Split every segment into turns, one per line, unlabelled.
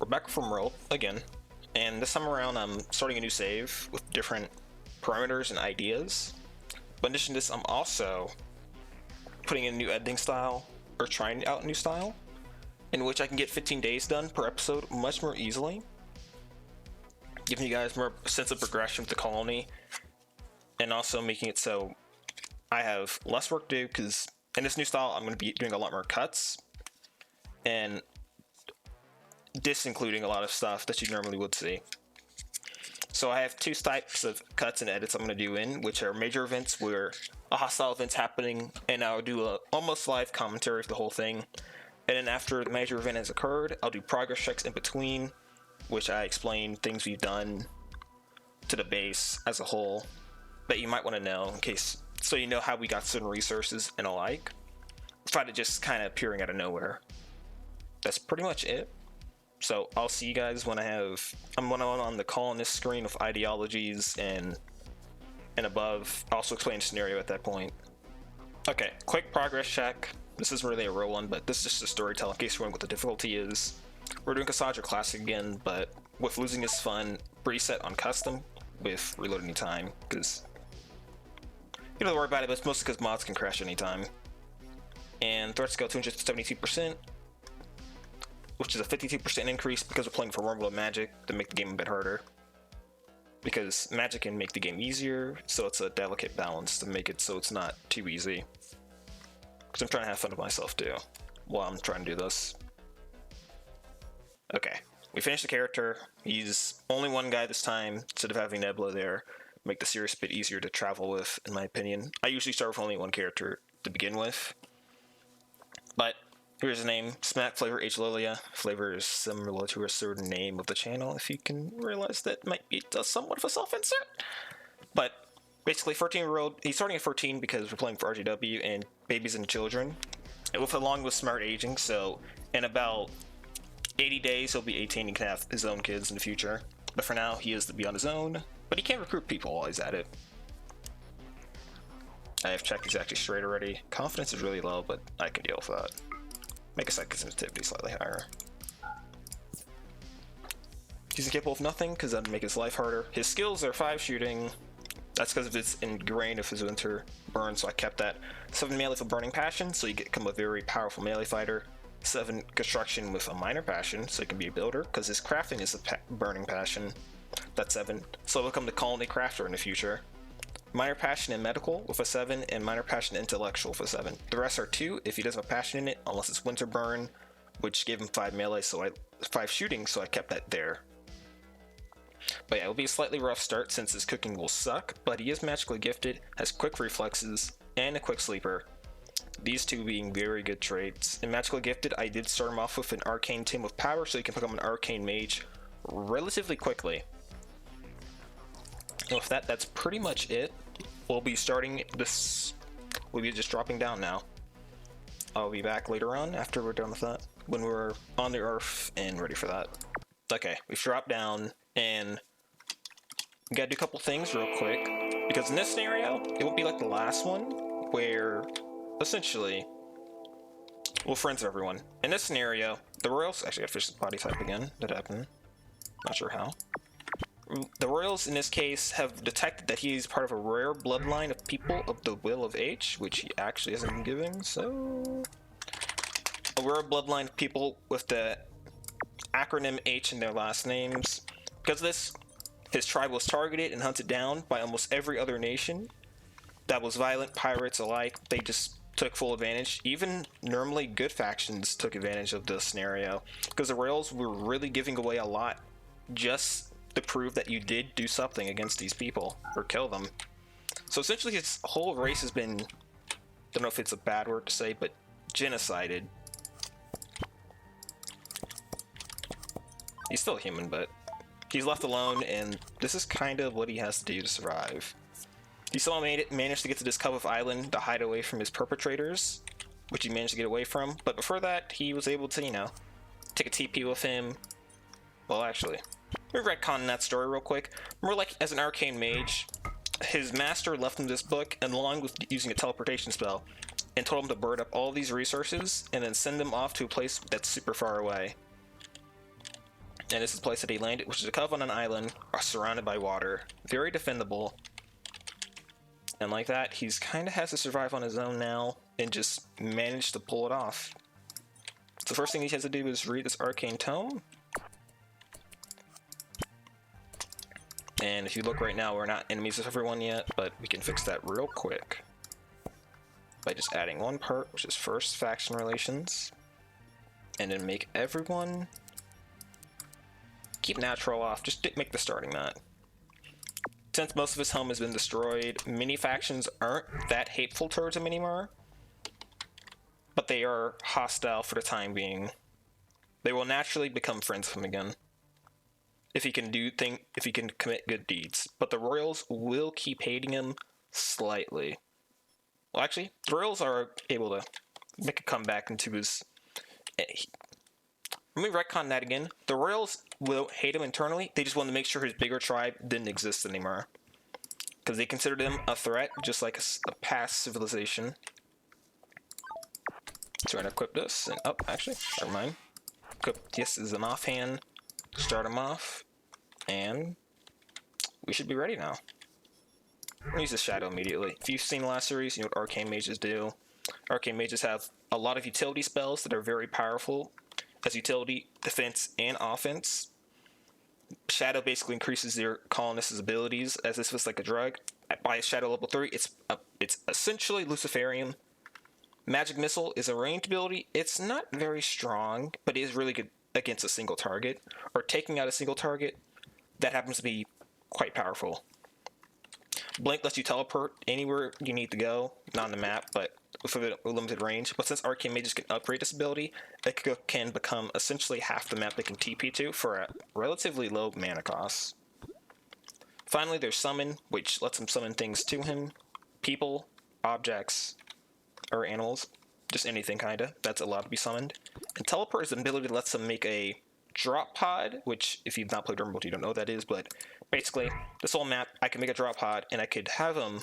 back from World again, and this time around I'm starting a new save with different parameters and ideas. But in addition to this, I'm also putting in a new editing style, or trying out a new style, in which I can get 15 days done per episode much more easily, giving you guys more sense of progression with the colony, and also making it so I have less work to do, because in this new style I'm going to be doing a lot more cuts, and disincluding a lot of stuff that you normally would see. So I have two types of cuts and edits I'm going to do in, which are major events where a hostile event's happening, and I'll do a almost live commentary of the whole thing. And then after the major event has occurred, I'll do progress checks in between, which I explain things we've done to the base as a whole that you might want to know, in case, so you know how we got certain resources and alike, without it just kind of appearing out of nowhere. That's pretty much it. So I'll see you guys when I'm on the colonist screen with ideologies and above. I'll also explain the scenario at that point. Okay, quick progress check. This isn't really a real one, but this is just a storytelling in case you're wondering what the difficulty is. We're doing Cassandra Classic again, but with losing is fun, preset on custom with reloading time, because you don't worry about it, but it's mostly because mods can crash anytime. And threat skill 272%, which is a 52% increase because we're playing for Wormwood Magic to make the game a bit harder. Because Magic can make the game easier, so it's a delicate balance to make it so it's not too easy. Because I'm trying to have fun with myself too, while I'm trying to do this. Okay, we finished the character. He's only one guy this time, instead of having Nebula there. Make the series a bit easier to travel with, in my opinion. I usually start with only one character to begin with. But here's his name, Smack Flavor H. Lilia. Flavor is similar to a certain name of the channel, if you can realize that might be somewhat of a self-insert. But basically, 13-year-old, he's starting at 13 because we're playing for RGW and babies and children, and along with smart aging, so in about 80 days he'll be 18 and can have his own kids in the future. But for now, he is to be on his own, but he can recruit people while he's at it. I have checked he's actually straight already. Confidence is really low, but I can deal with that. Make a psychic sensitivity slightly higher. He's incapable of nothing, because that'd make his life harder. His skills are 5 shooting. That's because of his ingrained of his winter burn, so I kept that. 7 melee for burning passion, so you become a very powerful melee fighter. 7 construction with a minor passion, so he can be a builder, because his crafting is a burning passion. That's 7. So he'll become the colony crafter in the future. Minor passion in medical with a 7, and minor passion intellectual with a 7. The rest are 2 if he doesn't have passion in it, unless it's winter burn, which gave him 5 melee, so 5 shooting, so I kept that there. But yeah, it'll be a slightly rough start since his cooking will suck, but he is magically gifted, has quick reflexes, and a quick sleeper. These two being very good traits. In magically gifted, I did start him off with an arcane tomb of power, so he can become an arcane mage relatively quickly. And with that, that's pretty much it. We'll be starting this, we'll be just dropping down now. I'll be back later on after we're done with that, when we're on the Earth and ready for that. Okay, we've dropped down, and we gotta do a couple things real quick, because in this scenario, it won't be like the last one, where, essentially, we'll friends everyone. In this scenario, the Royals, actually I gotta finish the body type again, that happened, not sure how. The Royals, in this case, have detected that he's part of a rare bloodline of people of the Will of H, which he actually hasn't been giving, so... A rare bloodline of people with the acronym H in their last names. Because of this, his tribe was targeted and hunted down by almost every other nation that was violent, pirates alike. They just took full advantage. Even normally good factions took advantage of this scenario, because the Royals were really giving away a lot just to prove that you did do something against these people, or kill them. So essentially his whole race has been, don't know if it's a bad word to say, but genocided. He's still human, but he's left alone, and this is kind of what he has to do to survive. He still managed to get to this Cove Island to hide away from his perpetrators, which he managed to get away from, but before that, he was able to, you know, take a TP with him. Well, actually, let me retcon that story real quick. More like, as an arcane mage, his master left him this book, and along with using a teleportation spell, and told him to bird up all these resources, and then send them off to a place that's super far away. And this is the place that he landed, which is a cove on an island surrounded by water. Very defendable. And like that, he's kind of has to survive on his own now and just manage to pull it off. So the first thing he has to do is read this arcane tome. And if you look right now, we're not enemies of everyone yet, but we can fix that real quick by just adding one part, which is first faction relations, and then make everyone keep natural off. Just make the starting mat. Since most of his home has been destroyed, many factions aren't that hateful towards him anymore, but they are hostile for the time being. They will naturally become friends with him again if he can commit good deeds. But the royals will keep hating him slightly. Well, actually, the royals are able to make a comeback into his. Let me retcon that again. The royals will hate him internally. They just want to make sure his bigger tribe didn't exist anymore, because they considered him a threat, just like a past civilization. So we're gonna equip this, and actually, never mind. Equip this as an offhand. Start him off, and we should be ready now. I'm gonna use the shadow immediately. If you've seen the last series, you know what arcane mages do. Arcane mages have a lot of utility spells that are very powerful as utility, defense, and offense. Shadow basically increases their colonists' abilities as this was like a drug. By Shadow level 3, it's essentially Luciferian. Magic Missile is a ranged ability. It's not very strong, but it is really good against a single target, or taking out a single target. That happens to be quite powerful. Blink lets you teleport anywhere you need to go, not on the map, but with a limited range. But since arcane mages can upgrade this ability, it can become essentially half the map they can TP to for a relatively low mana cost. Finally, there's Summon, which lets him summon things to him. People, objects, or animals. Just anything, kinda, that's allowed to be summoned. And Teleport is an ability that lets him make a drop pod, which, if you've not played Durable, you don't know what that is, but basically, this whole map, I can make a drop pod, and I could have him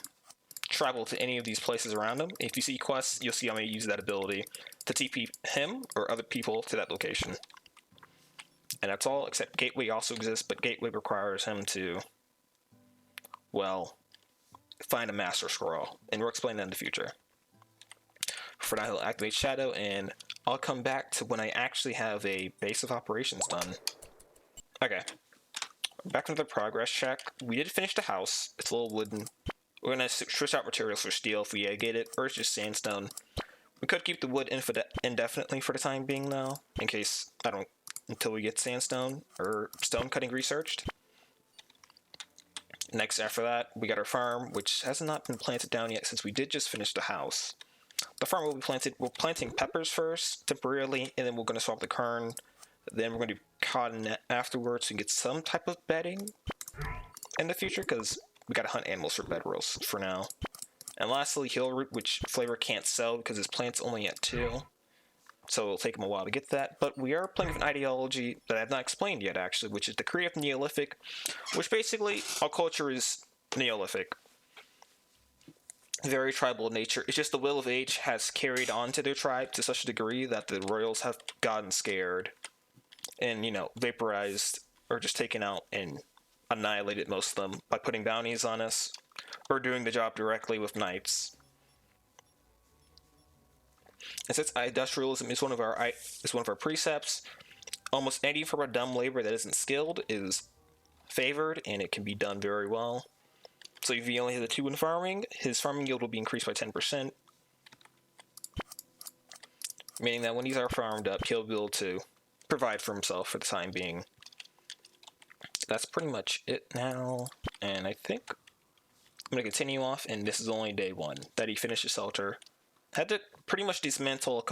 travel to any of these places around him. If you see quests, you'll see I'm going to use that ability to TP him or other people to that location. And that's all, except Gateway also exists, but Gateway requires him to, well, find a Master Scroll, and we'll explain that in the future. For now, he'll activate Shadow, and I'll come back to when I actually have a base of operations done. Okay. Back into the progress check. We did finish the house. It's a little wooden. We're going to switch out materials for steel if we get it, or it's just sandstone. We could keep the wood indefinitely for the time being, though, in case until we get sandstone or stone cutting researched. Next, after that, we got our farm, which has not been planted down yet since we did just finish the house. The farm will be planted. We're planting peppers first, temporarily, and then we're going to swap the corn. Then we're going to do cotton afterwards to get some type of bedding in the future, because we got to hunt animals for bedrolls for now. And lastly, hill root, which Flavor can't sell because his plant's only at 2. So it'll take him a while to get that. But we are playing with an ideology that I have not explained yet, actually, which is the creative Neolithic, which basically, our culture is Neolithic. Very tribal in nature. It's just the will of age has carried on to their tribe to such a degree that the royals have gotten scared and, vaporized or just taken out and annihilated most of them by putting bounties on us or doing the job directly with knights. And since industrialism is one of our precepts, almost any form of dumb labor that isn't skilled is favored, and it can be done very well. So if he only has a 2 in farming, his farming yield will be increased by 10%, meaning that when these are farmed up, he'll be able to provide for himself for the time being. That's pretty much it now, and I think I'm going to continue off, and this is only day 1 that he finished his shelter. Had to pretty much dismantle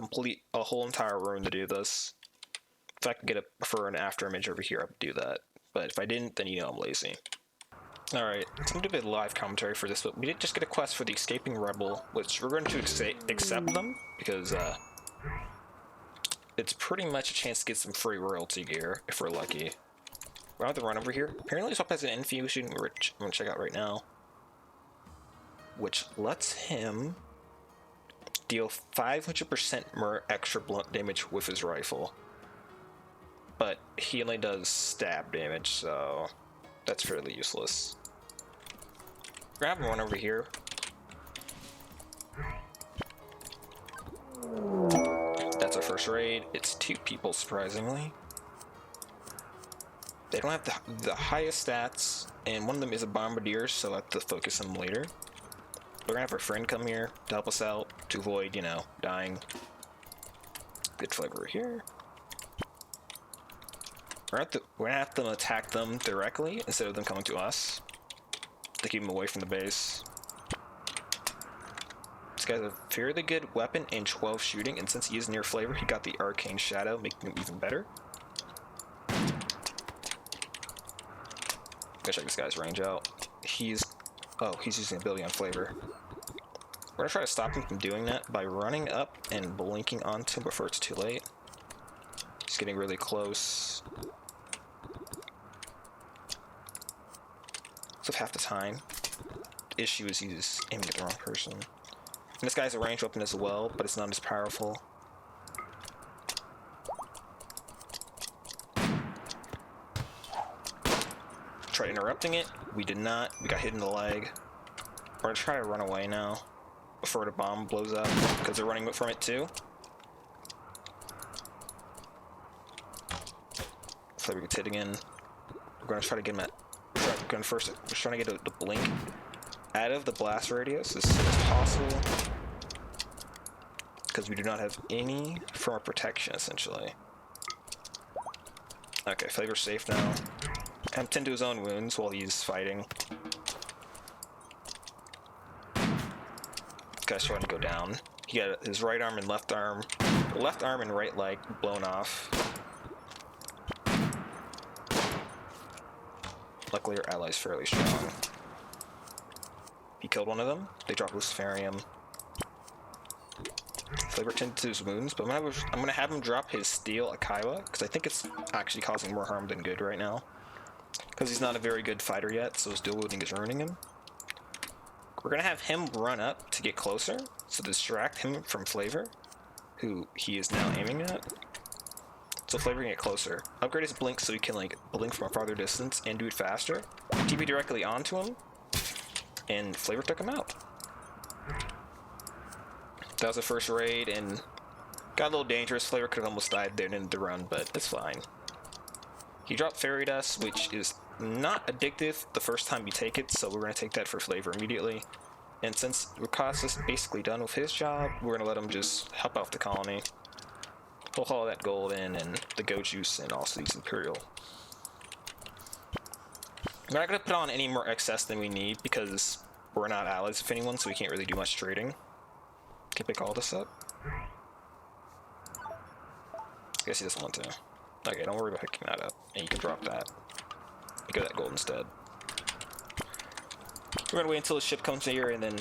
a whole entire room to do this. If I could get for an after image over here, I would do that. But if I didn't, then I'm lazy. Alright, so I'm going to do a bit of live commentary for this, but we did just get a quest for the Escaping Rebel, which we're going to accept them, because it's pretty much a chance to get some free royalty gear, if we're lucky. We'll have to run over here. Apparently this swap has an infusion, which I'm going to check out right now, which lets him deal 500% more extra blunt damage with his rifle. but he only does stab damage, so that's fairly useless. Grab one over here. That's our first raid. It's 2 people, surprisingly. They don't have the highest stats, and one of them is a bombardier, so I'll have to focus on them later. We're gonna have our friend come here to help us out, to avoid, you know, dying. Good flavor here. We're gonna have to attack them directly, instead of them coming to us, to keep them away from the base. This guy's a fairly good weapon and 12 shooting, and since he is near flavor, he got the arcane shadow, making him even better. Gotta check this guy's range out. He's using ability on flavor. We're gonna try to stop him from doing that by running up and blinking onto him before it's too late. He's getting really close. So half the time. The issue is he's aiming at the wrong person. And this guy's a ranged weapon as well, but it's not as powerful. Tried interrupting it. We did not. We got hit in the leg. We're gonna try to run away now before the bomb blows up, because they're running from it too. Flavor gets hit again. We're gonna try to get him at. We're trying to get the blink out of the blast radius as soon as possible, because we do not have any form of protection essentially. Okay, Flavor's safe now. And tend to his own wounds while he's fighting. This guy's trying to go down. He got his right arm and left arm and right leg blown off. Luckily our ally's fairly strong. He killed one of them. They dropped Luciferium. Flavor tended to his wounds, but I'm gonna have him drop his steel Akaiwa, because I think it's actually causing more harm than good right now. Because he's not a very good fighter yet, so his dual wielding is ruining him. We're gonna have him run up to get closer, so distract him from Flavor, who he is now aiming at. So Flavor can get closer. Upgrade his blink so he can like blink from a farther distance and do it faster. TP directly onto him, and Flavor took him out. That was the first raid, and got a little dangerous. Flavor could have almost died there in the run, but it's fine. He dropped Fairy Dust, which is not addictive the first time you take it, so we're going to take that for Flavor immediately. And since Rukasa is basically done with his job, we're going to let him just help out the colony. He'll haul that gold in, and the Go Juice, and also these Imperial. We're not going to put on any more excess than we need, because we're not allies with anyone, so we can't really do much trading. Can pick all this up? I guess he doesn't want to. Okay, don't worry about picking that up. And you can drop that. Pick up that gold instead. We're gonna wait until the ship comes here and then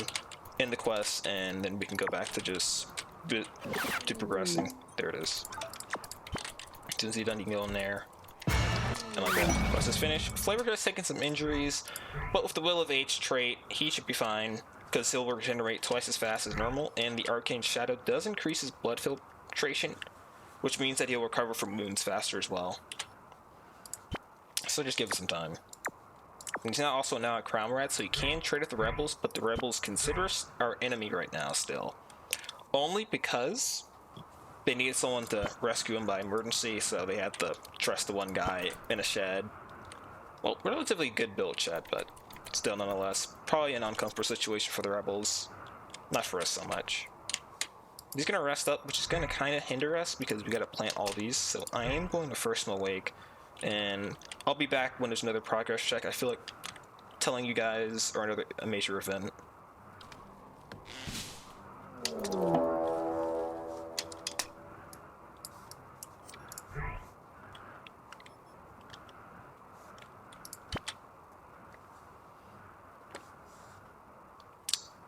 end the quest, and then we can go back to just to progressing. There it is. As soon as he's done, you can go in there. And like that. Quest is finished. Flavor has taken some injuries, but with the Will of H trait, he should be fine, because he'll regenerate twice as fast as normal, and the Arcane Shadow does increase his blood filtration, which means that he'll recover from wounds faster as well. So just give it some time. He's now also a Crown Rat, so he can trade with the Rebels, but the Rebels consider us our enemy right now still. Only because they needed someone to rescue him by emergency, so they had to trust the one guy in a shed. Well, relatively good build shed, but still nonetheless, probably an uncomfortable situation for the Rebels. Not for us so much. He's gonna rest up, which is gonna kind of hinder us because we gotta plant all these, so I am going to first him awake, and I'll be back when there's another progress check. I feel like telling you guys, or a major event.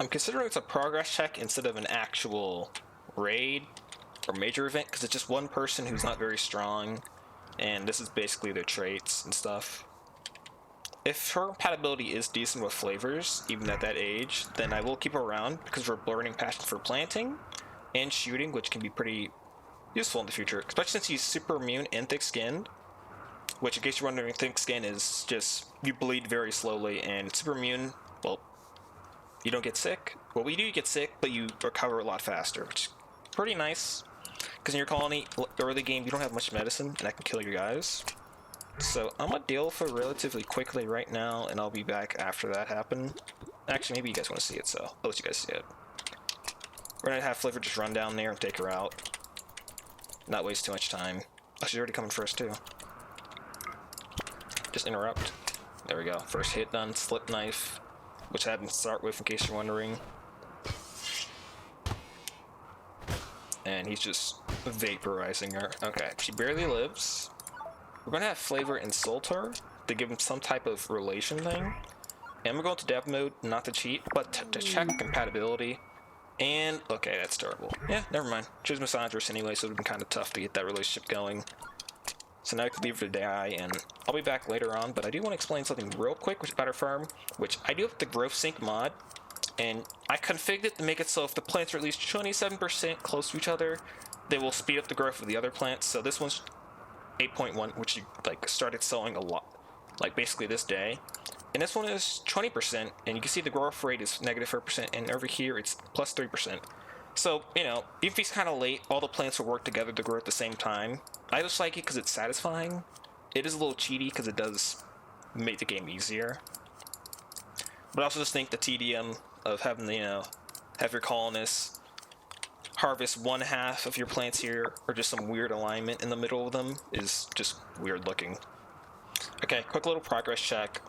I'm considering it's a progress check instead of an actual raid or major event, because it's just one person who's not very strong, and this is basically their traits and stuff. If her compatibility is decent with Flavors, even at that age, then I will keep her around, because we're learning passion for planting and shooting, which can be pretty useful in the future, especially since he's super immune and thick-skinned. which in case you're wondering, thick skin is just you bleed very slowly, and super immune, well, you don't get sick. Well, we do get sick, but you recover a lot faster, which is pretty nice. Because in your colony, early game, you don't have much medicine, and that can kill your guys. So I'm gonna deal for relatively quickly right now, and I'll be back after that happen. Actually, maybe you guys want to see it, so I'll let you guys see it. We're gonna have Flavor just run down there and take her out. Not waste too much time. Oh, she's already coming for us too. Just interrupt. There we go. First hit done. Slip knife, which I had to start with in case you're wondering. And he's just vaporizing her. Okay, she barely lives. We're gonna have Flavor insult her to give him some type of relation thing. And we're going to dev mode, not to cheat, but to check compatibility. And, okay, that's terrible. Yeah, never mind. She was misandrous anyway, so it would have been kind of tough to get that relationship going. So now I can leave her to die, and I'll be back later on, but I do want to explain something real quick about our farm, which I do have the growth sync mod, and I configured it to make it so if the plants are at least 27% close to each other, they will speed up the growth of the other plants. So this one's 8.1, which you, like, started sowing a lot, like, basically this day. And this one is 20%, and you can see the growth rate is negative 4%, and over here it's plus 3%. So, you know, if he's kind of late, all the plants will work together to grow at the same time. I just like it because it's satisfying. It is a little cheaty because it does make the game easier. But I also just think the TDM of having, you know, have your colonists harvest one half of your plants here, or just some weird alignment in the middle of them, is just weird looking. Okay, quick little progress check.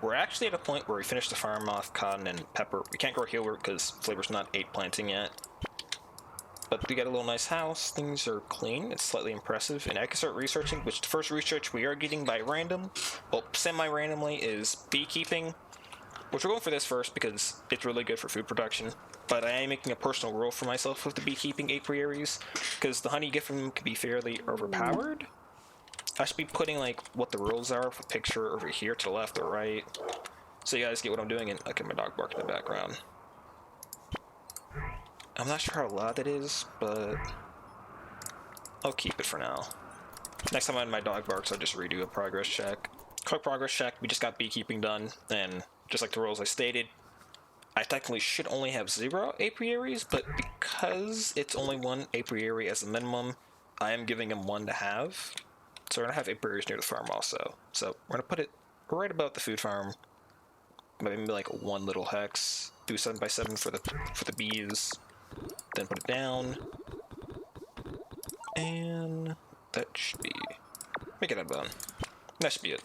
We're actually at a point where we finished the farm off cotton and pepper. We can't grow healer because Flavor's not 8 planting yet. But we got a little nice house. Things are clean. It's slightly impressive. And I can start researching, which the first research we are getting by random, well, semi-randomly, is beekeeping. Which we're going for this first because it's really good for food production. But I am making a personal rule for myself with the beekeeping apiaries, because the honey you get from them can be fairly overpowered. I should be putting, like, what the rules are with a picture over here to the left or right, so you guys get what I'm doing. And okay, my dog barked in the background. I'm not sure how loud it is, but I'll keep it for now. Next time my dog barks, I'll just redo a progress check. Quick progress check, we just got beekeeping done, and just like the rules I stated, I technically should only have 0 apiaries, but because it's only 1 apiary as a minimum, I am giving him 1 to have. So we're going to have apiaries near the farm also. So we're going to put it right above the food farm. Maybe like 1 little hex. Do 7x7 for the bees. Then put it down. And that should be... make it a bone. That should be it.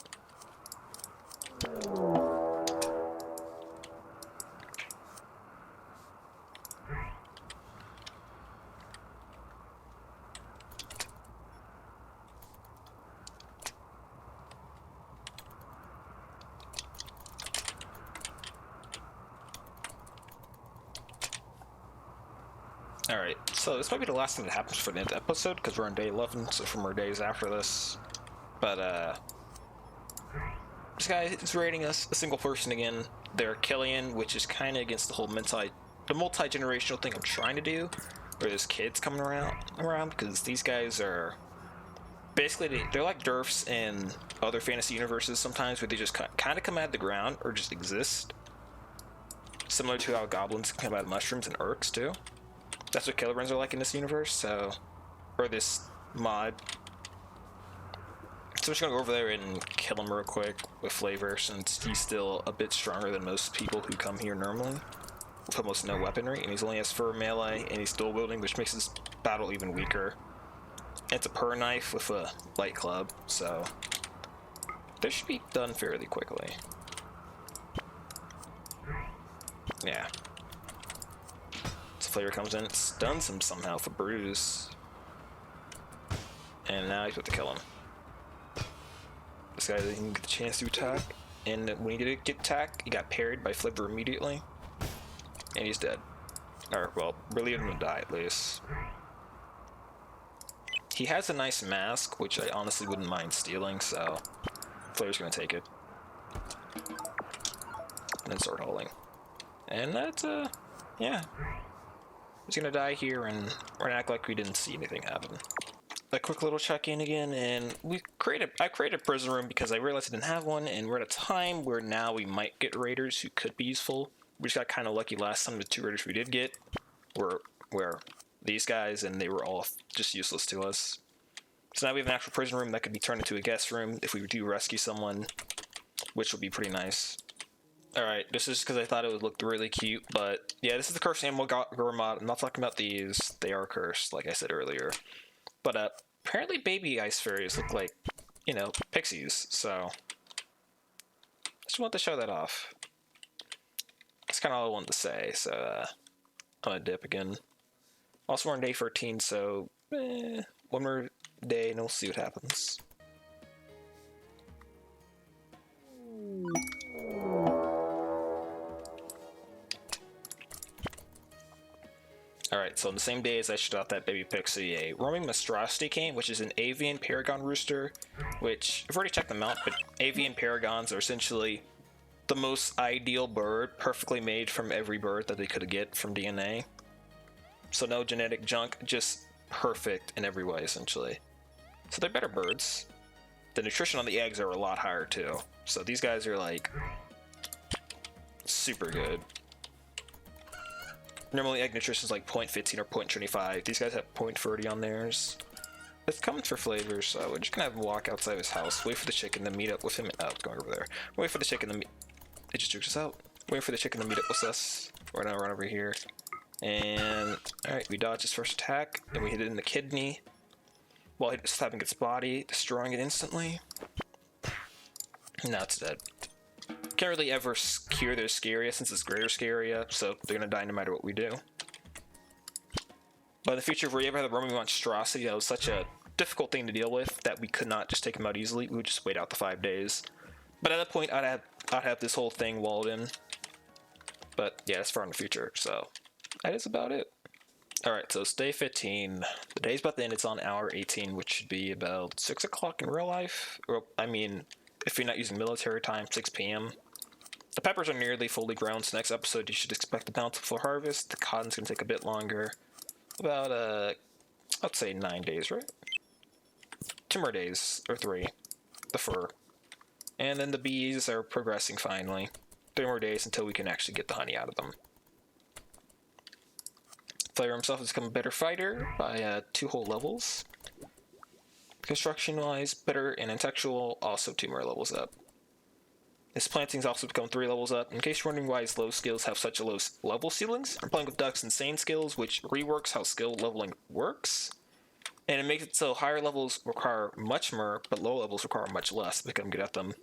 Alright, so this might be the last thing that happens for the end of the episode, because we're on day 11, so for more days after this. But, this guy is raiding us, a single person again. They're Killian, which is kind of against the whole multi-generational thing I'm trying to do, where there's kids coming around, because these guys are... basically, they're like derfs in other fantasy universes sometimes, where they just kind of come out of the ground, or just exist. Similar to how goblins come out of mushrooms and orcs, too. That's what killer runs are like in this universe, so... or this mod. So I'm just gonna go over there and kill him real quick with Flavor, since he's still a bit stronger than most people who come here normally. With almost no weaponry, and he's only has 4 melee, and he's dual wielding, which makes his battle even weaker. And it's a purr knife with a light club, so... this should be done fairly quickly. Yeah. Flavor comes in, stuns him somehow for bruise. And now he's about to kill him. This guy didn't even get the chance to attack. And when he did get attacked, he got parried by Flavor immediately. And he's dead. Or, well, relieved him to die at least. He has a nice mask, which I honestly wouldn't mind stealing, so Flavor's gonna take it. And then start hauling. And that's, yeah. He's gonna die here, and we're gonna act like we didn't see anything happen. a quick little check-in again, and I created a prison room because I realized I didn't have one, and we're at a time where now we might get raiders who could be useful. We just got kind of lucky last time. The 2 raiders we did get were these guys, and they were all just useless to us. So now we have an actual prison room that could be turned into a guest room if we do rescue someone, which would be pretty nice. Alright, this is because I thought it would look really cute, but yeah, this is the cursed animal girl mod. I'm not talking about these. They are cursed, like I said earlier. But apparently baby ice fairies look like, you know, pixies, so just want to show that off. That's kind of all I wanted to say, so I'm gonna dip again. Also, we're on day 13, so one more day and we'll see what happens. Alright, so on the same day as I shot that baby pixie, a roaming monstrosity came, which is an avian paragon rooster, which I've already checked them out, but avian paragons are essentially the most ideal bird, perfectly made from every bird that they could get from DNA. So no genetic junk, just perfect in every way, essentially. So they're better birds. The nutrition on the eggs are a lot higher, too. So these guys are, like, super good. Normally egg nutrition is like 0.15 or 0.25. These guys have 0.30 on theirs. It's coming for flavor, so we're just gonna have him walk outside of his house, wait for the chicken to meet up with him. Oh, it's going over there. Wait for the chicken to meet... It just jukes us out. Wait for the chicken to meet up with us. We're gonna run over here. And... Alright, we dodge his first attack, and we hit it in the kidney. While he's stabbing its body, destroying it instantly. Now it's dead. Can't really ever cure their Scaria since it's greater Scaria, so they're gonna die no matter what we do. But in the future, if we ever had a roaming monstrosity that was such a difficult thing to deal with that we could not just take them out easily, we would just wait out the 5 days. But at that point, I'd have this whole thing walled in. But yeah, it's far in the future, so that is about it. Alright, so it's day 15. The day's about to end. It's on hour 18, which should be about 6 o'clock in real life. Or, I mean, if you're not using military time, 6 p.m. The peppers are nearly fully grown, so next episode you should expect a bountiful harvest. The cotton's going to take a bit longer. About, I'd say 9 days, right? 2 more days, or 3. The fur. And then the bees are progressing finally. 3 more days until we can actually get the honey out of them. Flavor himself has become a better fighter by 2 whole levels. Construction-wise, better, and intellectual, also 2 more levels up. His planting's also become 3 levels up. In case you're wondering why his low skills have such a low level ceilings, I'm playing with Duck's insane skills, which reworks how skill leveling works. And it makes it so higher levels require much more, but low levels require much less to become good at them.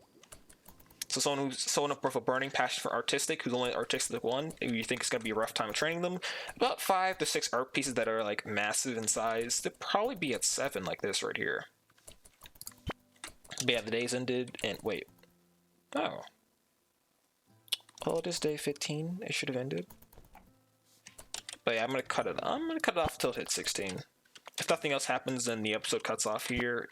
So someone with a burning passion for artistic, who's only artistic 1, if you think it's going to be a rough time training them, about 5 to 6 art pieces that are like massive in size, they'd probably be at 7 like this right here. But yeah, the day's ended, and wait. Oh. Well, it is day 15. It should have ended. But yeah, I'm gonna cut it off until it hits 16. If nothing else happens, then the episode cuts off here.